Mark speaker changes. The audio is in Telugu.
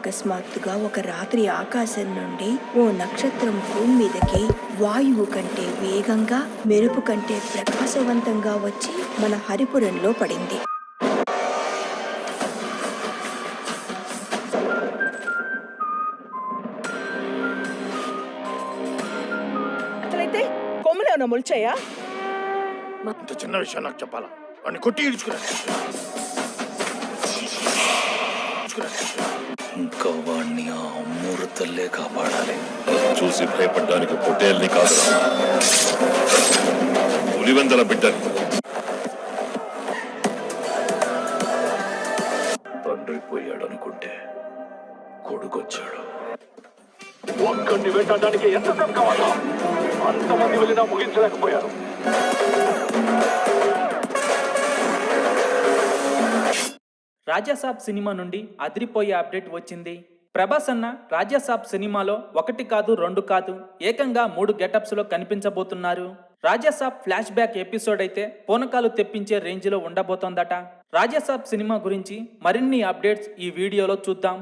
Speaker 1: అకస్మాత్తుగా ఒక రాత్రి ఆకాశం నుండి ఓ నక్షత్రం భూమి మీదకి వాయువు కంటే వేగంగా, మెరుపు కంటే ప్రకాశవంతంగా వచ్చి మన హరిపురంలో పడింది.
Speaker 2: అసలైతే కొమ్ములు ఏమన్నా మొలిచాయా?
Speaker 3: ఇంత చిన్న విషయం నాకు చెప్పాలా? వాడిని కొట్టి ఈడ్చుకురా.
Speaker 4: ఇంకా వాడిని ఆ అమ్మూరు తల్లే కాపాడాలి.
Speaker 5: చూసి భయపడ్డానికి పొట్టేల్ని కాదు, పులివెందల బిడ్డని.
Speaker 4: తండ్రి పోయాడనుకుంటే కొడుకొచ్చాడు.
Speaker 6: ఒక్కడిని వెంటడానికి ఎంత టైం కావాలా? అంతమంది వెళ్ళినా ముగించలేకపోయారు.
Speaker 7: రాజాసాబ్ సినిమా నుండి అదిరిపోయే అప్డేట్ వచ్చింది. ప్రభాస్ అన్న రాజాసాబ్ సినిమాలో 1 కాదు 2 కాదు ఏకంగా 3 గెటప్స్ లో కనిపించబోతున్నారు. రాజాసాబ్ ఫ్లాష్ బ్యాక్ ఎపిసోడ్ అయితే పూనకాలు తెప్పించే రేంజ్ లో ఉండబోతోందట. రాజాసాబ్ సినిమా గురించి మరిన్ని అప్డేట్స్ ఈ వీడియోలో చూద్దాం.